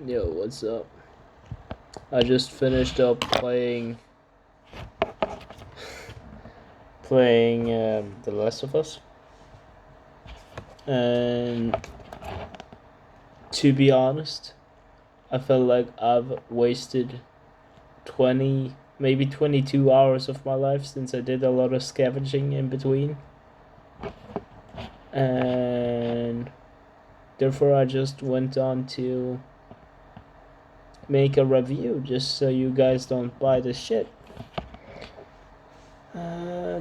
Yo, what's up? I just finished up playing The Last of Us, and to be honest, I felt like I've wasted 20, maybe 22 hours of my life since I did a lot of scavenging in between, and therefore I just went on to make a review just so you guys don't buy the shit.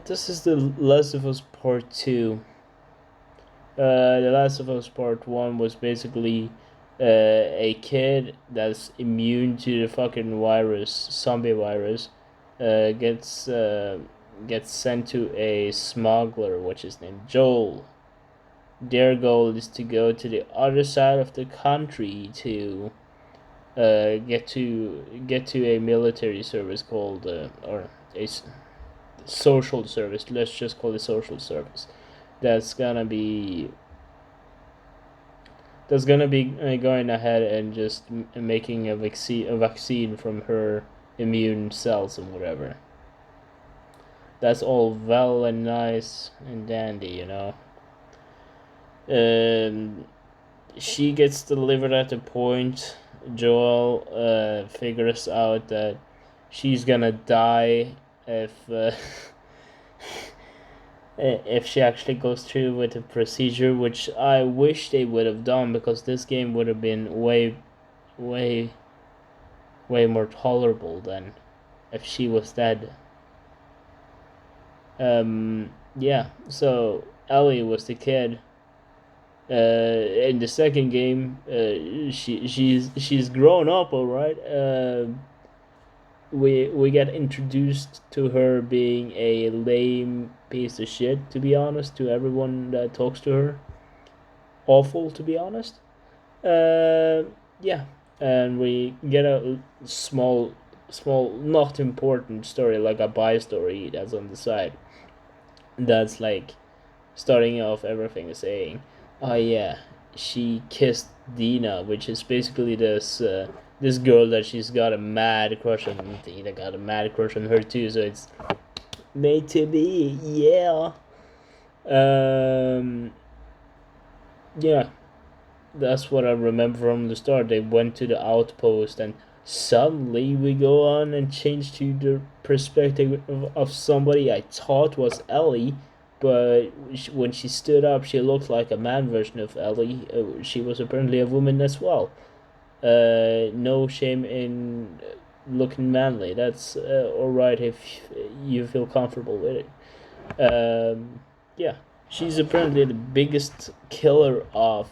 This is The Last of Us Part 2. The Last of Us Part 1 was basically a kid that's immune to the fucking virus, zombie virus, gets sent to a smuggler, which is named Joel. Their goal is to go to the other side of the country to get to a military service called or a social service. Let's just call it social service. That's gonna be going ahead and just making a vaccine from her immune cells and whatever. That's all well and nice and dandy. Um, she gets delivered at the point. Joel figures out that she's gonna die if if she actually goes through with the procedure, which I wish they would have done because this game would have been way, way more tolerable than if she was dead. Yeah. So Ellie was the kid. In the second game, she's grown up, all right. We get introduced to her being a lame piece of shit, to be honest, to everyone that talks to her. Awful, to be honest. Uh, yeah, and we get a small, not important story, like a bi story that's on the side. That's like starting off everything saying, "Oh yeah, she kissed Dina," which is basically this girl that she's got a mad crush on. Dina got a mad crush on her too, so it's made to be, yeah. Um, yeah, that's what I remember from the start. They went to the outpost, and suddenly we go on and change to the perspective of somebody I thought was Ellie, but when she stood up, she looked like a man version of Ellie. She was apparently a woman as well. No shame in looking manly. That's alright if you feel comfortable with it. Yeah, she's apparently the biggest killer of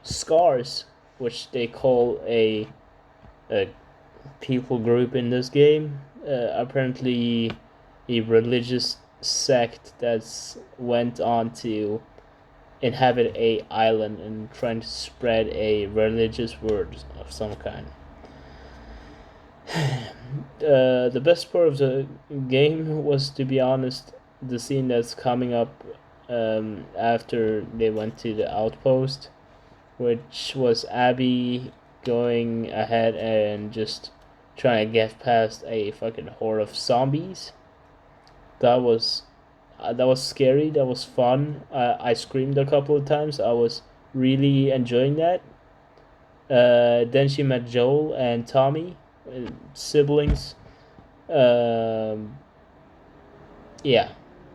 scars, which they call a people group in this game. Apparently, a religious sect that's went on to inhabit a island and trying to spread a religious word of some kind. The best part of the game was, to be honest, the scene that's coming up after they went to the outpost, which was Abby going ahead and just trying to get past a fucking horde of zombies. That was scary. That was fun. I screamed a couple of times. I was really enjoying that. Then she met Joel and Tommy, siblings. Um, yeah,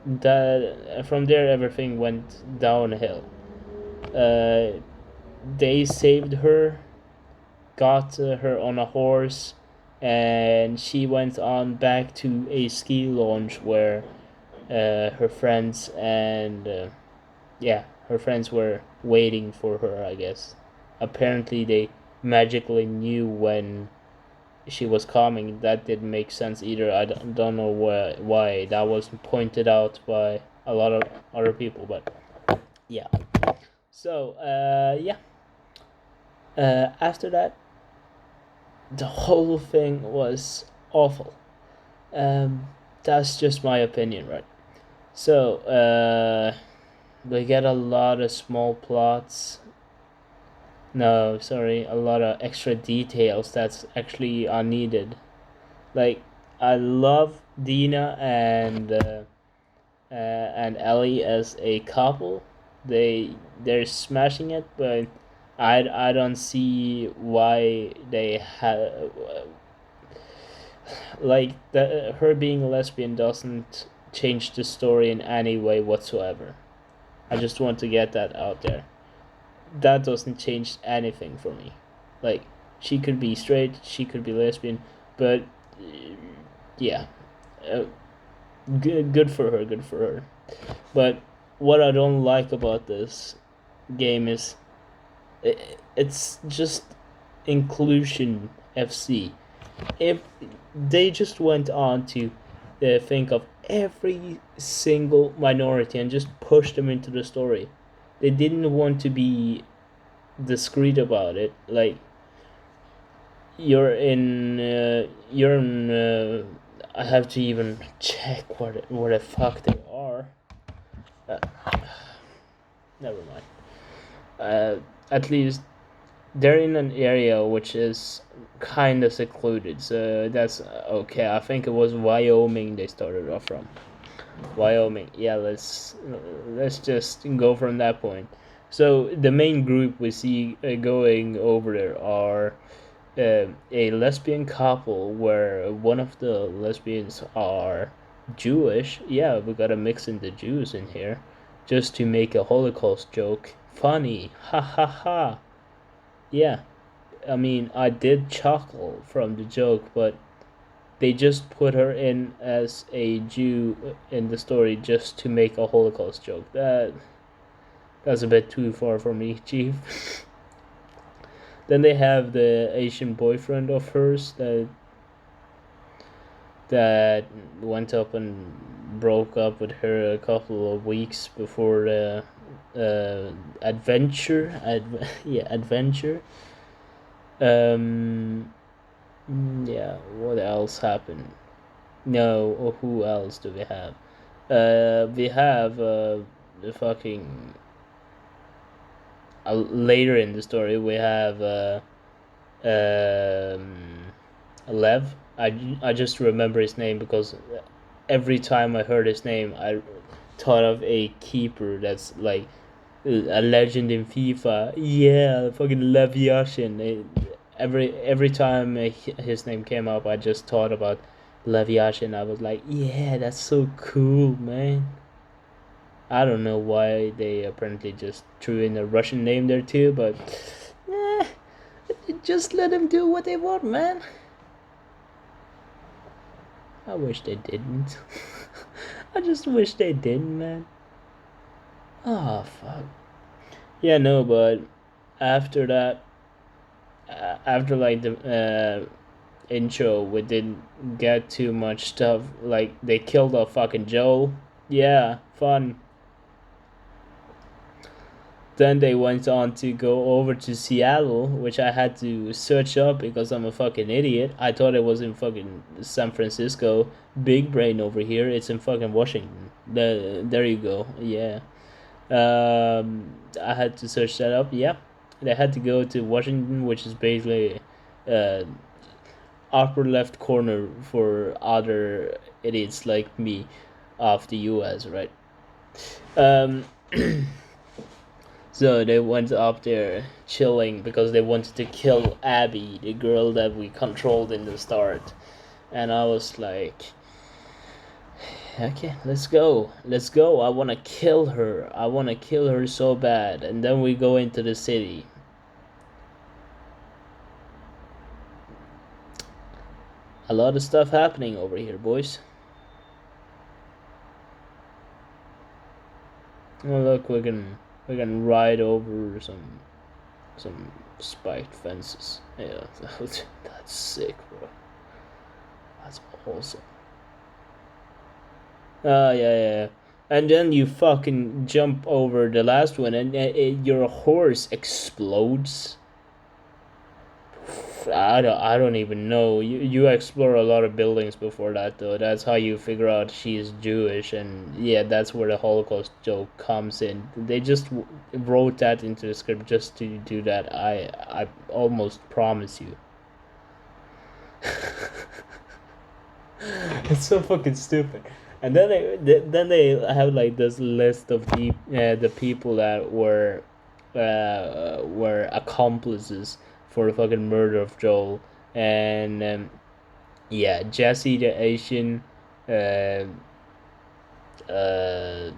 that from there everything went downhill. Uh, they saved her, got her on a horse, and she went on back to a ski launch where her friends and yeah, her friends were waiting for her, I guess. Apparently, they magically knew when she was coming. That didn't make sense either. I don't know why that wasn't pointed out by a lot of other people, but yeah. So, yeah. After that, the whole thing was awful. Um, that's just my opinion, right? So, we get a lot of small plots No, sorry, a lot of extra details that's actually unneeded. Like, I love Dina and Ellie as a couple. They're smashing it, but I don't see why they have like her being a lesbian doesn't change the story in any way whatsoever. I just want to get that out there. That doesn't change anything for me. Like, she could be straight, she could be lesbian, but yeah, uh, good for her, good for her. But what I don't like about this game is it's just inclusion FC. If they just went on to think of every single minority and just push them into the story, they didn't want to be discreet about it. Like, you're in. I have to even check where the fuck they are. Uh, Never mind. At least they're in an area which is kind of secluded, so that's okay. I think it was Wyoming they started off from. Wyoming. Yeah, let's just go from that point. So the main group we see going over there are a lesbian couple where one of the lesbians are Jewish. Yeah, we gotta mix in the Jews in here just to make a Holocaust joke funny. Ha ha ha. Yeah, I mean, I did chuckle from the joke, but they just put her in as a Jew in the story just to make a Holocaust joke. That's a bit too far for me, Chief. Then they have the Asian boyfriend of hers that went up and broke up with her a couple of weeks before the adventure. Yeah, adventure. Um, yeah. What else happened? No, or who else do we have? We have the fucking later in the story we have um, Lev. I just remember his name because every time I heard his name, I thought of a keeper that's like a legend in FIFA. Yeah, fucking Lev Yashin. Every time his name came up, I just thought about Lev Yashin. I was like, yeah, that's so cool, man. I don't know why they apparently just threw in a Russian name there too, but eh, just let them do what they want, man. I wish they didn't. I just wish they didn't, man. Oh, fuck. Yeah, no, but after that, after like the intro, we didn't get too much stuff. Like, they killed off fucking Joel. Yeah, fun. Then they went on to go over to Seattle, which I had to search up because I'm a fucking idiot. I thought it was in fucking San Francisco. Big brain over here. It's in fucking Washington. There you go. Yeah. I had to search that up. Yeah. They had to go to Washington, which is basically uh, upper left corner for other idiots like me of the US, right? Um, So they went up there chilling because they wanted to kill Abby, the girl that we controlled in the start. And I was like, okay, let's go. Let's go. I want to kill her. I want to kill her so bad. And then we go into the city. A lot of stuff happening over here, boys. Oh, look, we can ride over some spiked fences. Yeah, that's sick, bro. That's awesome. Yeah. And then you fucking jump over the last one, and your horse explodes. I don't even know. You explore a lot of buildings before that though. That's how you figure out she's Jewish, and yeah, that's where the Holocaust joke comes in. They just wrote that into the script just to do that. I almost promise you. It's so fucking stupid. And then they have like this list of the people that were accomplices for the fucking murder of Joel, and yeah, Jesse the Asian, uh, uh,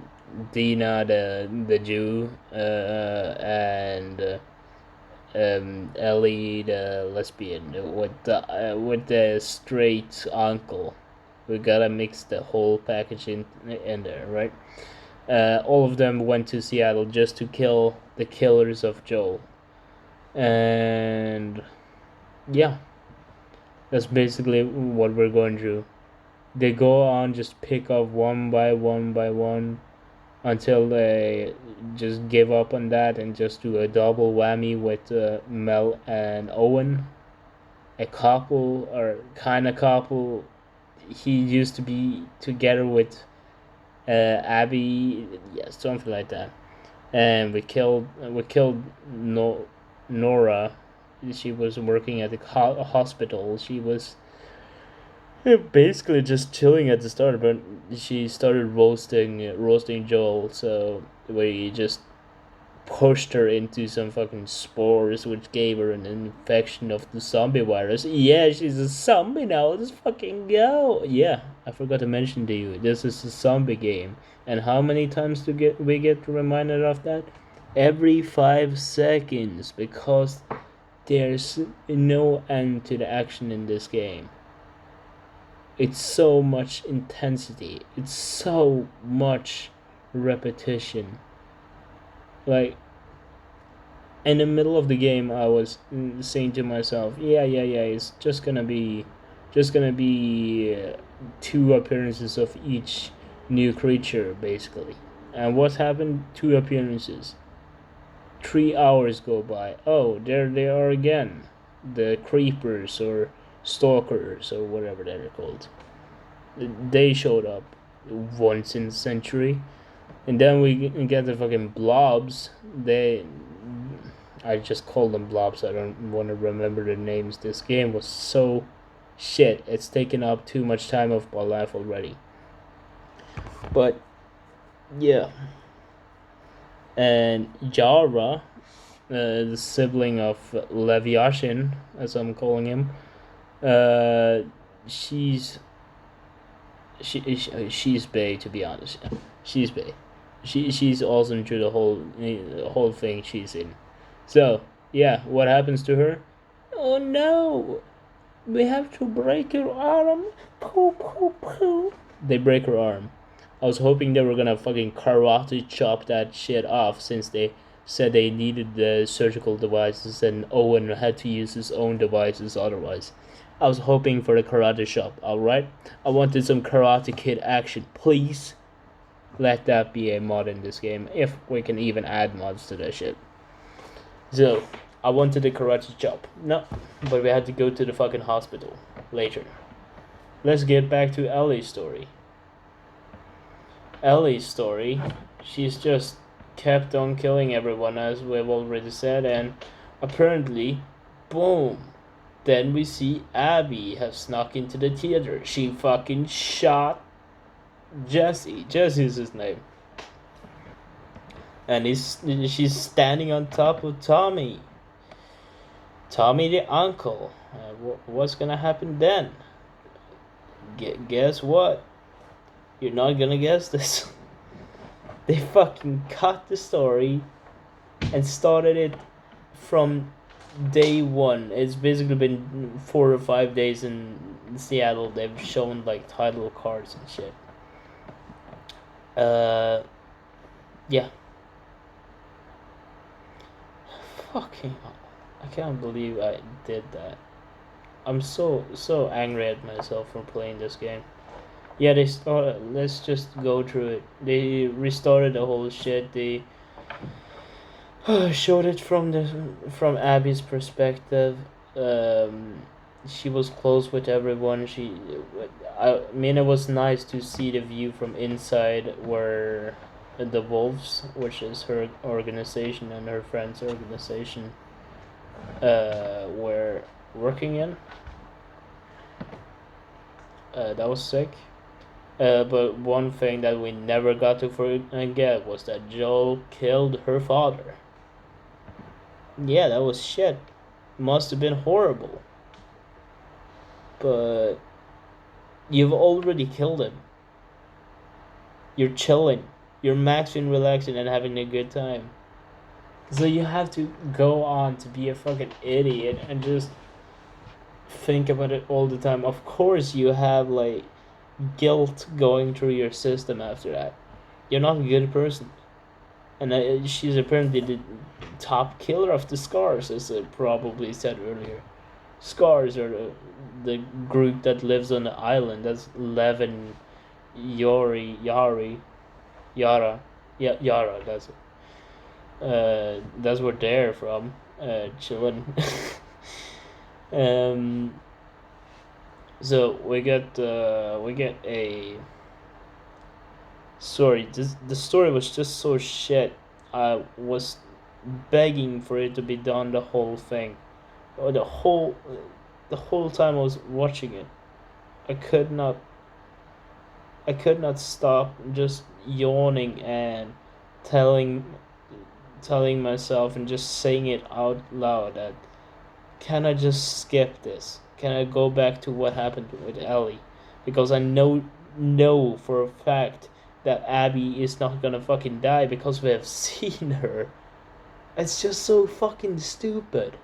Dina the Jew, and Ellie the lesbian with the straight uncle. We gotta mix the whole package in there, right? All of them went to Seattle just to kill the killers of Joel, and yeah, that's basically what we're going through. They go on just pick up one by one until they just give up on that and just do a double whammy with Mel and Owen, a couple or kind of couple. He used to be together with Abby, yeah, something like that. And we killed Nora. She was working at the hospital. She was basically just chilling at the start, but she started roasting Joel. So we just pushed her into some fucking spores, which gave her an infection of the zombie virus. Yeah, she's a zombie now. Let's fucking go. Yeah, I forgot to mention to you, this is a zombie game. And how many times do we get reminded of that? Every 5 seconds, because there's no end to the action in this game. It's so much intensity. It's so much repetition. Like, in the middle of the game, I was saying to myself, yeah, it's just gonna be 2 appearances of each new creature, basically. And what happened? 2 appearances. 3 hours go by. Oh, there they are again. The creepers or stalkers or whatever they're called. They showed up once in a century. And then we get the fucking blobs. I just call them blobs. I don't want to remember the names. This game was so shit. It's taken up too much time of my life already. But yeah, and Jara, the sibling of Leviathan, as I'm calling him, uh, she's she's bae, to be honest. She's bae. She's awesome through the whole thing she's in. So yeah, what happens to her? Oh no, we have to break her arm. Poo poo poo. They break her arm. I was hoping they were gonna fucking karate chop that shit off, since they said they needed the surgical devices and Owen had to use his own devices otherwise. I was hoping for the karate chop, alright? I wanted some Karate Kid action, please. Let that be a mod in this game, if we can even add mods to that shit. So, I wanted the karate chop. No, but we had to go to the fucking hospital later. Let's get back to Ellie's story. Ellie's story, she's just kept on killing everyone, as we've already said, and apparently, boom, then we see Abby has snuck into the theater. She fucking shot Jesse. Jesse's his name. And she's standing on top of Tommy. Tommy the uncle. What's gonna happen then? Guess what? You're not gonna guess this. They fucking cut the story and started it from day one. It's basically been 4 or 5 days in Seattle. They've shown like title cards and shit. Yeah. Fucking hell. I can't believe I did that. I'm so angry at myself for playing this game. Yeah, they started. Let's just go through it. They restarted the whole shit. They showed it from Abby's perspective, Um, she was close with everyone. I mean, it was nice to see the view from inside where the Wolves, which is her organization and her friend's organization, were working in. That was sick. But one thing that we never got to forget was that Joel killed her father. Yeah, that was shit. Must have been horrible. But you've already killed him. You're chilling. You're maxing, relaxing, and having a good time. So you have to go on to be a fucking idiot and just think about it all the time. Of course, you have like guilt going through your system after that. You're not a good person. And she's apparently the top killer of the Scars, as I probably said earlier. Scars are the group that lives on the island. That's Levin, Yara. Yeah, Yara, that's it. That's where they're from. Chilling. um, so we get a sorry. The story was just so shit. I was begging for it to be done the whole thing, or the whole time I was watching it. I could not I could not stop just yawning and telling telling myself and just saying it out loud that can I just skip this? Can I go back to what happened with Ellie? Because I know for a fact that Abby is not gonna fucking die because we have seen her. It's just so fucking stupid.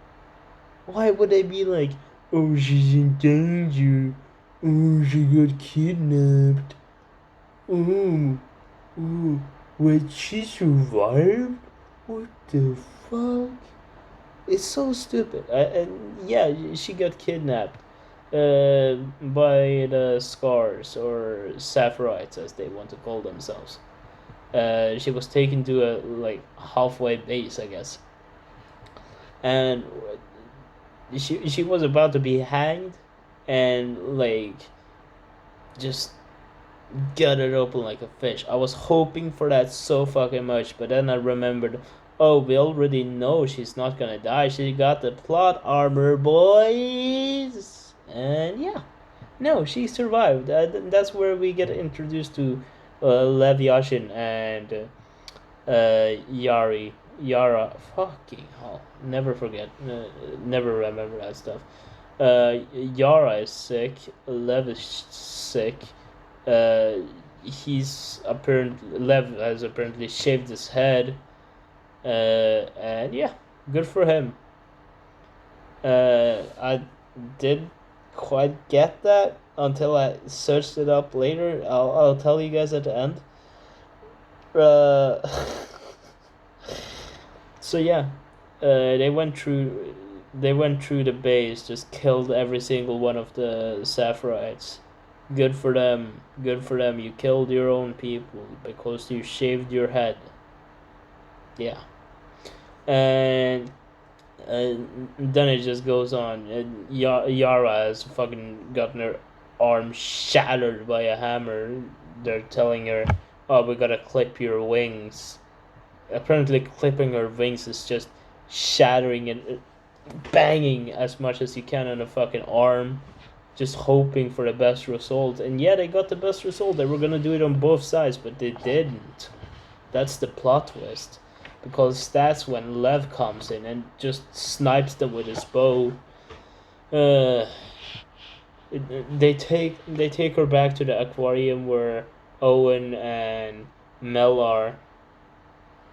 Why would they be like, oh, she's in danger. Oh, she got kidnapped. Oh, oh, wait, she survived? What the fuck? It's so stupid. And yeah, she got kidnapped by the Scars, or Sapphirites as they want to call themselves. She was taken to a like halfway base, I guess, and she was about to be hanged, and like just gutted open like a fish. I was hoping for that so fucking much, but then I remembered, oh, we already know she's not gonna die. She got the plot armor, boys, and yeah, no, she survived. That's where we get introduced to Lev Yashin and Yara. Fucking hell, never forget, never remember that stuff. Yara is sick. Lev is sick. Uh, Lev has apparently shaved his head. And yeah, good for him. I did quite get that until I searched it up later. I'll tell you guys at the end. Uh, so yeah, they went through the base, just killed every single one of the Sapphirites. Good for them. Good for them. You killed your own people because you shaved your head. Yeah. And then it just goes on. And Yara has fucking gotten her arm shattered by a hammer. They're telling her, oh, we gotta clip your wings. Apparently, clipping her wings is just shattering and banging as much as you can on a fucking arm, just hoping for the best result. And yeah, they got the best result. They were gonna do it on both sides, but they didn't. That's the plot twist, because that's when Lev comes in and just snipes them with his bow. Uh, they take her back to the aquarium where Owen and Mel are.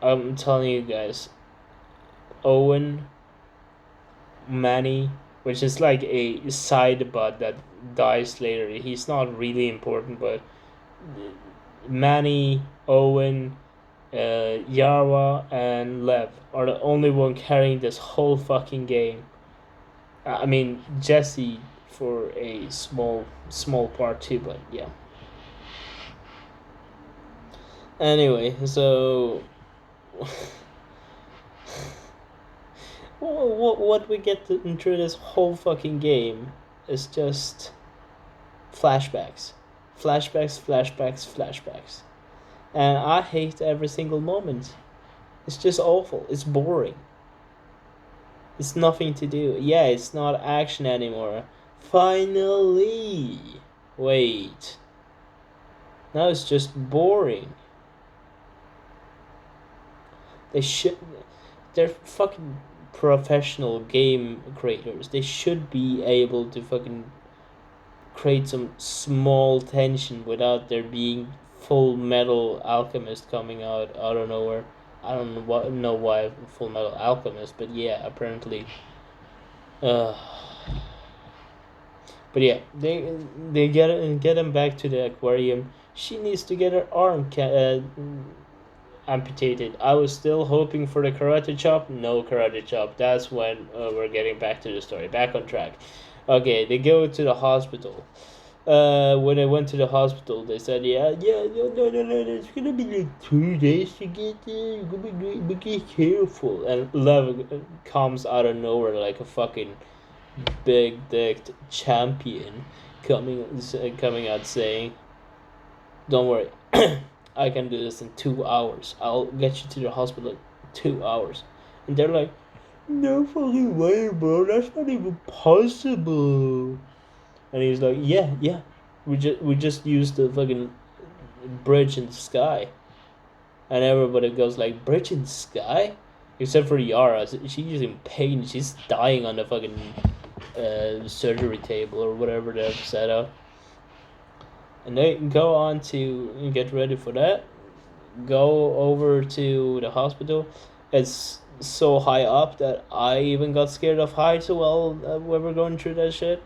I'm telling you guys, Owen, Manny, which is like a side bud that dies later. He's not really important, but Manny, Owen, Yarwa, and Lev are the only one carrying this whole fucking game. I mean, Jesse for a small part too, but yeah. Anyway, so What we get through this whole fucking game is just flashbacks, flashbacks, and I hate every single moment. It's just awful. It's boring. It's nothing to do. Yeah, it's not action anymore. Finally! Wait. Now it's just boring. They should. They're fucking professional game creators. They should be able to fucking create some small tension without there being Full Metal Alchemist coming out of nowhere. I don't know why Full Metal Alchemist, but yeah, apparently. Uh, but yeah, they get him back to the aquarium. She needs to get her arm amputated. I was still hoping for the karate chop. No karate chop. That's when we're getting back to the story. Back on track. Okay, they go to the hospital. When I went to the hospital, they said, no, it's gonna be like 2 days to get there. You're gonna be careful. And Lev comes out of nowhere like a fucking big dicked champion coming out saying, "Don't worry, I can do this in 2 hours. I'll get you to the hospital in 2 hours." And they're like, "No fucking way, bro. That's not even possible." And he's like, "Yeah. We just used the fucking bridge in the sky." And everybody goes like, "Bridge in the sky?" Except for Yara. She's in pain. She's dying on the fucking surgery table or whatever they've set up. And they go on to get ready for that. Go over to the hospital. It's so high up that I even got scared of heights while we were going through that shit.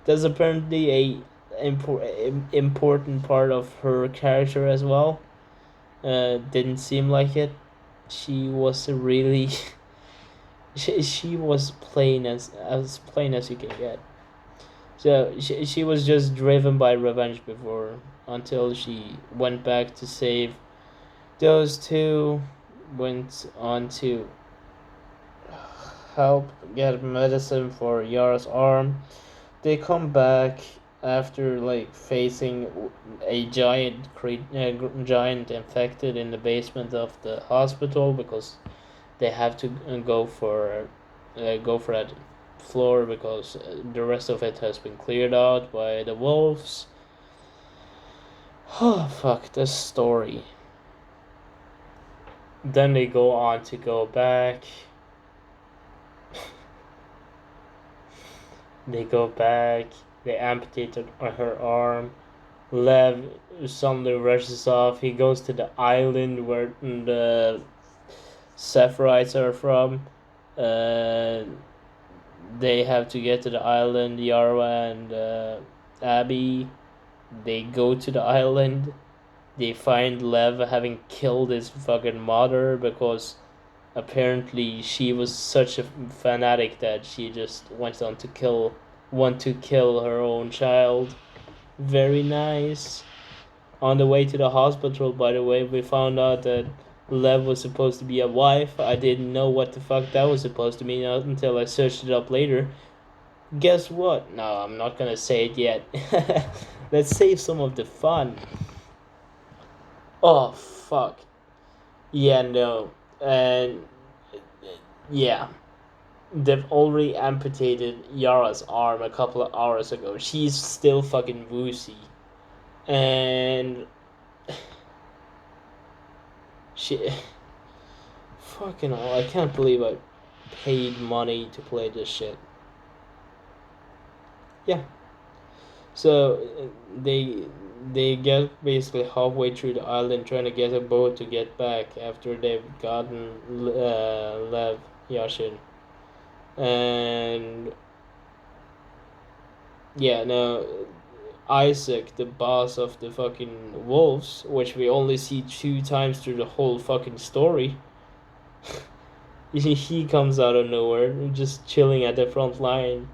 That's apparently a important part of her character as well. Didn't seem like it. She was really she was plain as you can get. So she was just driven by revenge before until she went back to save those two. Went on to help get medicine for Yara's arm. They come back after like facing a giant infected in the basement of the hospital because they have to go for that floor because the rest of it has been cleared out by the wolves. Oh fuck this story. Then they go on to go back. They go back. They amputated her arm. Lev suddenly rushes off. He goes to the island where the Sephiroths are from. They have to get to the island. Yarwa and Abby. They go to the island. They find Lev having killed his fucking mother because apparently she was such a fanatic that she just went on to kill her own child. Very nice. On the way to the hospital, by the way, we found out that Lev was supposed to be a wife. I didn't know what the fuck that was supposed to mean until I searched it up later. Guess what? No, I'm not gonna say it yet. Let's save some of the fun. Oh, fuck. Yeah, no. And yeah, they've already amputated Yara's arm a couple of hours ago. She's still fucking woozy. And she. Fucking hell, I can't believe I paid money to play this shit. Yeah. So they get basically halfway through the island trying to get a boat to get back after they've gotten Lev Yashin. And yeah, no, Isaac, the boss of the fucking wolves, which we only see 2 times through the whole fucking story. He comes out of nowhere, just chilling at the front line,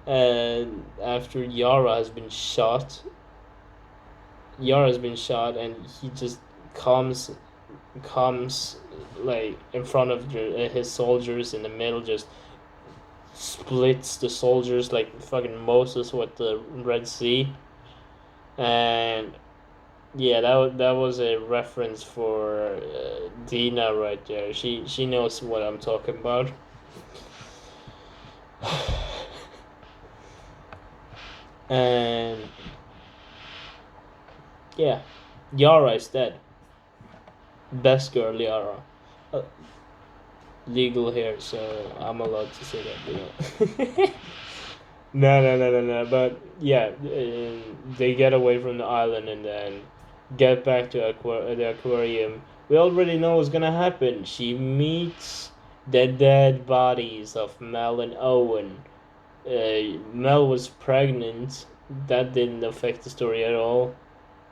and after Yara has been shot, and he just comes like in front of his soldiers in the middle, just splits the soldiers like fucking Moses with the Red Sea, and yeah, that was a reference for Dina right there. She knows what I'm talking about. And yeah, Yara is dead. Best girl Yara. Uh, Legal here, so I'm allowed to say that. No. But yeah, they get away from the island and then get back to the aquarium. We already know what's gonna happen. She meets the dead bodies of Mel and Owen. Mel was pregnant. That didn't affect the story at all.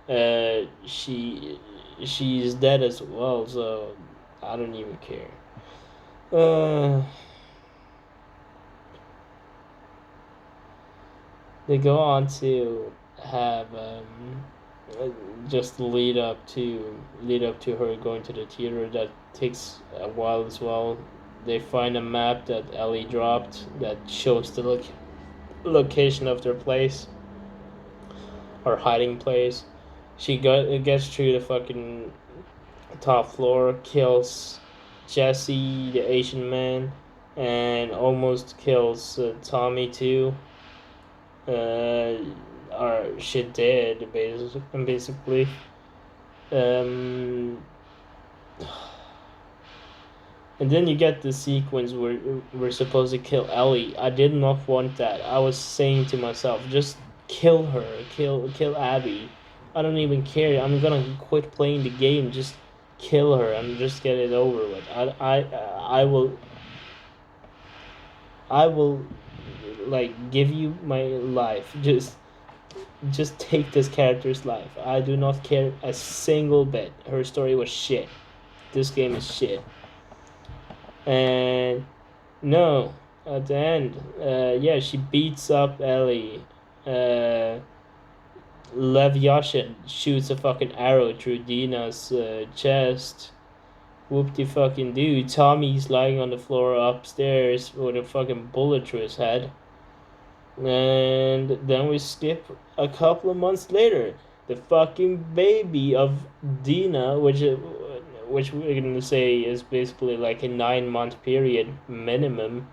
Uh, she she's dead as well, so I don't even care. Uh, they go on to have uh, just lead up to her going to the theater. That takes a while as well. They find a map that Ellie dropped that shows the location of their place or hiding place. Gets through the fucking top floor, kills Jesse, the Asian man, and almost kills Tommy too. Or she did basically. Um, and then you get the sequence where we're supposed to kill Ellie. I did not want that. I was saying to myself, just kill her, kill Abby. I don't even care. I'm gonna quit playing the game. Just kill her and just get it over with. I will like give you my life. Just take this character's life. I do not care a single bit. Her story was shit. This game is shit. And no, at the end, yeah, she beats up Ellie. Uh, Lev Yashin shoots a fucking arrow through Dina's chest. Whoop de fucking do. Tommy's lying on the floor upstairs with a fucking bullet through his head. And then we skip a couple of months later. The fucking baby of Dina, which we're gonna say is basically like a 9 month period minimum.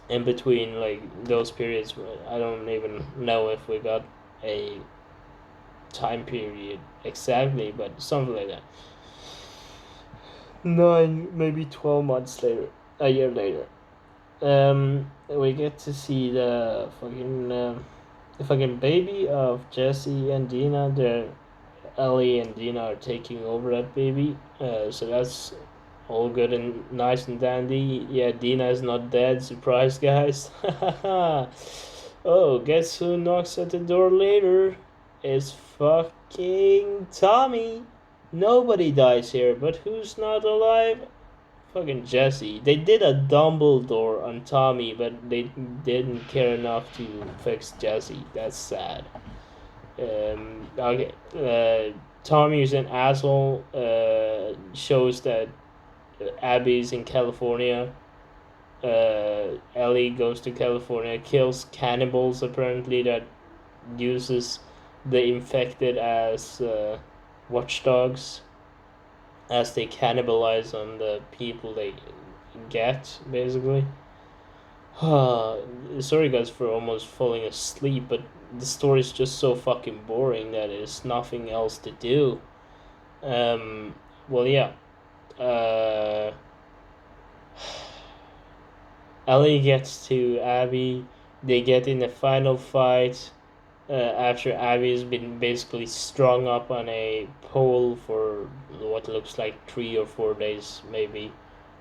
In between like those periods, I don't even know if we got a time period exactly, but something like that. 9, maybe 12 months later, a year later. We get to see the fucking baby of Jesse and Dina. Ellie and Dina are taking over that baby. So that's all good and nice and dandy. Yeah, Dina is not dead. Surprise, guys. Oh, guess who knocks at the door later? It's fucking Tommy. Nobody dies here, but who's not alive? Fucking Jesse. They did a Dumbledore on Tommy, but they didn't care enough to fix Jesse. That's sad. Okay. Tommy is an asshole. Shows that Abby's in California. Ellie goes to California, kills cannibals apparently that uses the infected as watchdogs as they cannibalize on the people they get, basically. Sorry guys for almost falling asleep, but the story is just so fucking boring that there's nothing else to do. Well, yeah. Uh, Ellie gets to Abby. They get in the final fight after Abby's been basically strung up on a pole for what looks like 3 or 4 days, maybe.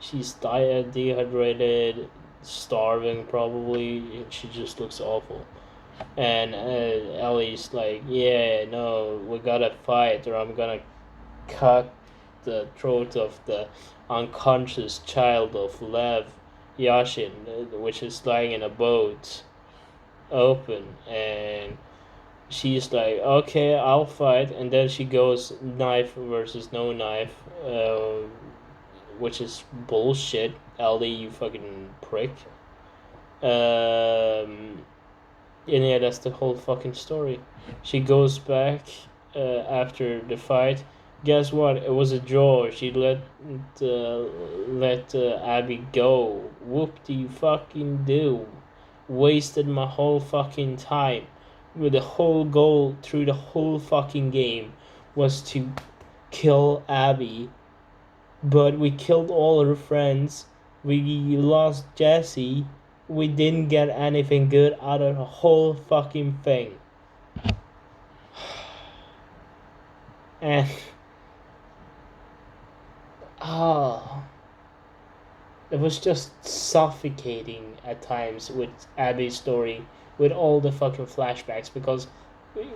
She's dehydrated, starving probably. She just looks awful. And Ellie's like, yeah, no, we gotta fight or I'm gonna cut the throat of the unconscious child of Lev Yashin, which is lying in a boat open. And she's like, okay, I'll fight. And then she goes knife versus no knife, which is bullshit. Ellie, you fucking prick. And yeah, that's the whole fucking story. She goes back after the fight. Guess what? It was a draw. She let Abby go. Whoop de fucking do. Wasted my whole fucking time. With the whole goal through the whole fucking game was to kill Abby, but we killed all her friends. We lost Jesse. We didn't get anything good out of the whole fucking thing. And oh, it was just suffocating at times with Abby's story, with all the fucking flashbacks, because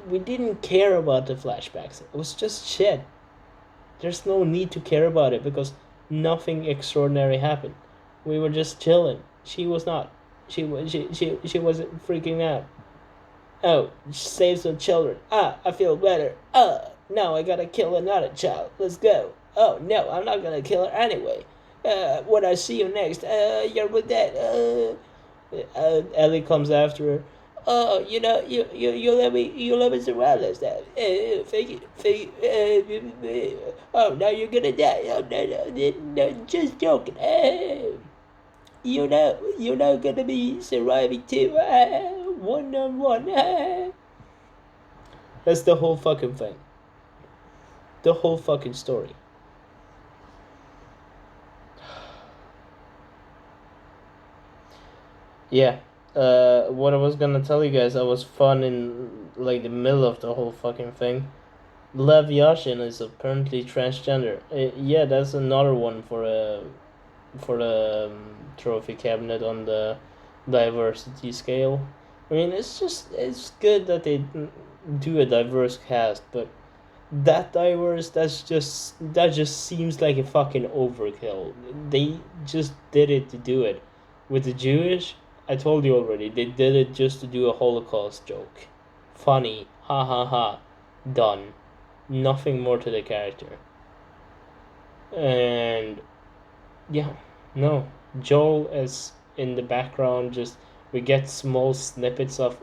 we didn't care about the flashbacks. It was just shit. There's no need to care about it because nothing extraordinary happened. We were just chilling. She was not. She wasn't freaking out. Oh, save some children. Ah, I feel better. Now I gotta kill another child. Let's go. Oh no, I'm not gonna kill her anyway. When I see you next, you're with that. Ellie comes after her. Oh, you let me survive this time. Fake it. Oh, now you're gonna die. Oh, no, just joking. You're not gonna be surviving too. One on one. That's the whole fucking thing. The whole fucking story. Yeah. What I was gonna tell you guys, I was fun in like the middle of the whole fucking thing. Lev Yashin is apparently transgender. Yeah, that's another one for the trophy cabinet on the diversity scale. I mean, it's good that they do a diverse cast, but that diverse, that just seems like a fucking overkill. They just did it to do it. With the Jewish, I told you already, they did it just to do a Holocaust joke. Funny, ha ha ha, done. Nothing more to the character. And yeah, no. Joel is in the background, just we get small snippets of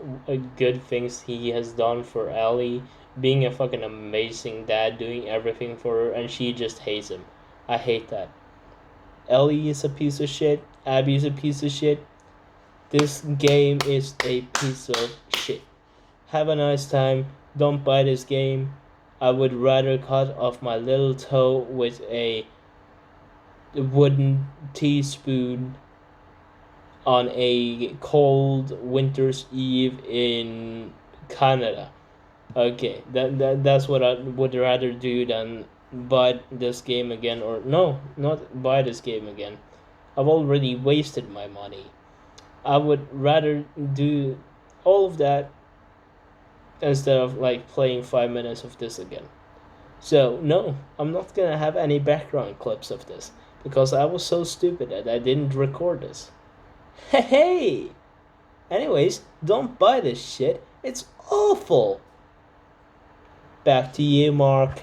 good things he has done for Ellie, being a fucking amazing dad, doing everything for her, and she just hates him. I hate that. Ellie is a piece of shit. Abby is a piece of shit. This game is a piece of shit. Have a nice time. Don't buy this game. I would rather cut off my little toe with a wooden teaspoon on a cold winter's eve in Canada. Okay, that's what I would rather do than buy this game again, or no, not buy this game again. I've already wasted my money. I would rather do all of that instead of like playing 5 minutes of this again. So no, I'm not gonna have any background clips of this because I was so stupid that I didn't record this. Hey! Anyways, don't buy this shit. It's awful. Back to you, Mark.